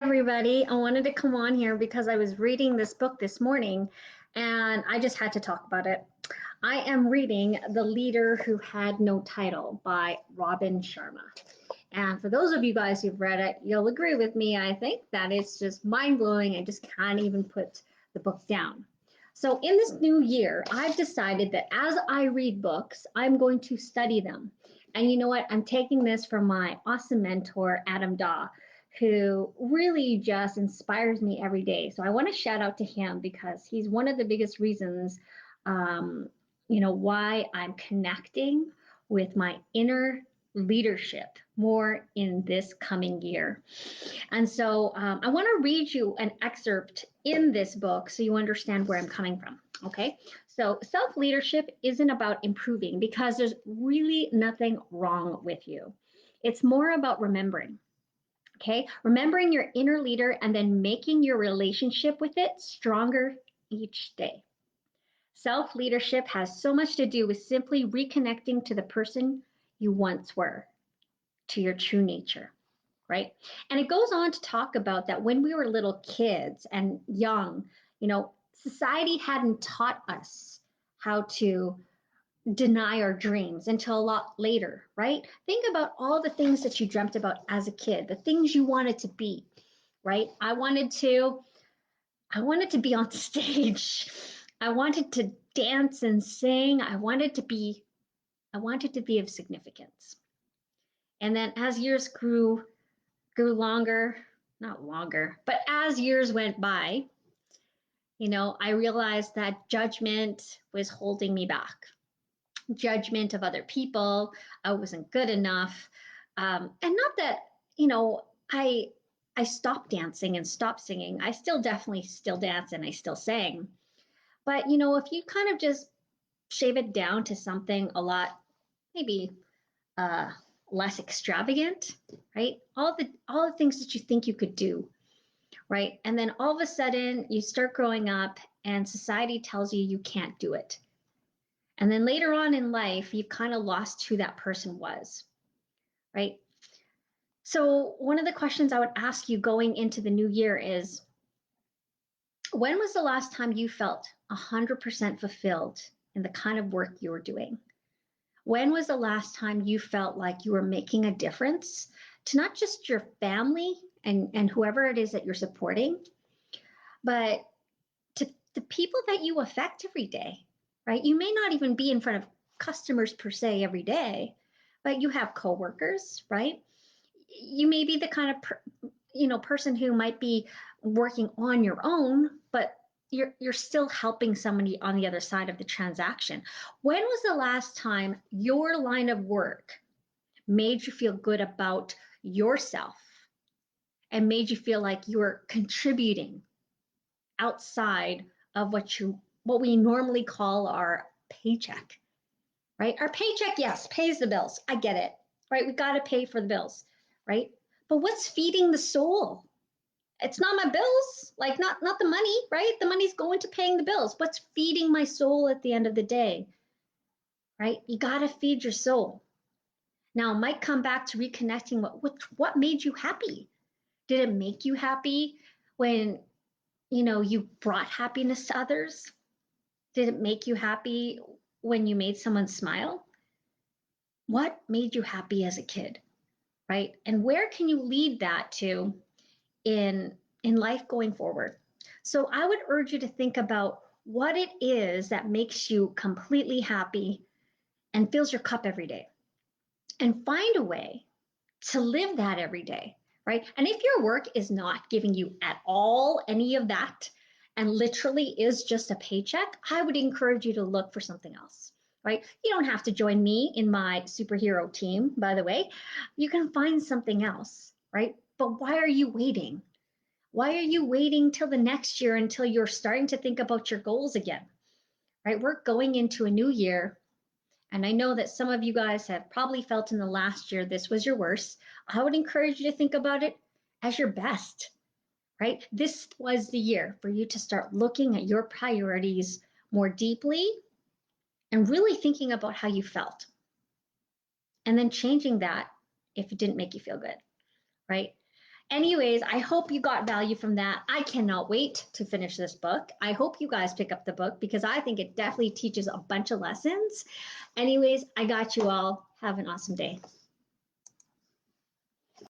Everybody. I wanted to come on here because I was reading this book this morning and I just had to talk about it. I am reading The Leader Who Had No Title by Robin Sharma. And for those of you guys who've read it, you'll agree with me, I think, that it's just mind blowing. I just can't even put the book down. So, in this new year, I've decided that as I read books, I'm going to study them. And you know what? I'm taking this from my awesome mentor, Adam Dawe, who really just inspires me every day. So, I want to shout out to him because he's one of the biggest reasons, um, why I'm connecting with my inner leadership more in this coming year. And so I want to read you an excerpt in this book so you understand where I'm coming from. Okay. So self leadership isn't about improving because there's really nothing wrong with you. It's more about remembering. Okay. Remembering your inner leader and then making your relationship with it stronger each day. Self leadership has so much to do with simply reconnecting to the person you once were, to your true nature, right? And it goes on to talk about that when we were little kids and young, society hadn't taught us how to deny our dreams until a lot later, right? Think about all the things that you dreamt about as a kid, the things you wanted to be, right? I wanted to be on stage. I wanted to dance and sing. I wanted to be of significance. And then as years grew longer, not longer, but as years went by, I realized that judgment was holding me back. Judgment of other people, I wasn't good enough. And not that, I I stopped dancing and stopped singing. I still definitely still dance and I still sing. But if you kind of just shave it down to something a lot maybe uh, less extravagant, right? All the things that you think you could do, right? And then all of a sudden you start growing up and society tells you you can't do it. And then later on in life, you've kind of lost who that person was, right? So one of the questions I would ask you going into the new year is, when was the last time you felt 100% fulfilled in the kind of work you were doing? When was the last time you felt like you were making a difference to not just your family and whoever it is that you're supporting, but to the people that you affect every day, right? You may not even be in front of customers per se every day, but you have coworkers, right? You may be the kind of person who might be working on your own, but you're still helping somebody on the other side of the transaction. When was the last time your line of work made you feel good about yourself and made you feel like you're contributing outside of what we normally call our paycheck, right? Our paycheck, yes, pays the bills. I get it, right? We got to pay for the bills, right? But what's feeding the soul? It's not my bills, like not the money, right? The money's going to paying the bills. What's feeding my soul at the end of the day, right? You got to feed your soul. Now, it might come back to reconnecting. What made you happy? Did it make you happy when you brought happiness to others? Did it make you happy when you made someone smile? What made you happy as a kid, right? And where can you lead that to in life going forward? So I would urge you to think about what it is that makes you completely happy and fills your cup every day, and find a way to live that every day, right? And if your work is not giving you at all any of that and literally is just a paycheck, I would encourage you to look for something else, right? You don't have to join me in my superhero team, by the way. You can find something else, right? But why are you waiting? Why are you waiting till the next year until you're starting to think about your goals again, right? We're going into a new year. And I know that some of you guys have probably felt in the last year this was your worst. I would encourage you to think about it as your best, right? This was the year for you to start looking at your priorities more deeply and really thinking about how you felt. And then changing that if it didn't make you feel good, right? Anyways, I hope you got value from that. I cannot wait to finish this book. I hope you guys pick up the book because I think it definitely teaches a bunch of lessons. Anyways, I got you all. Have an awesome day.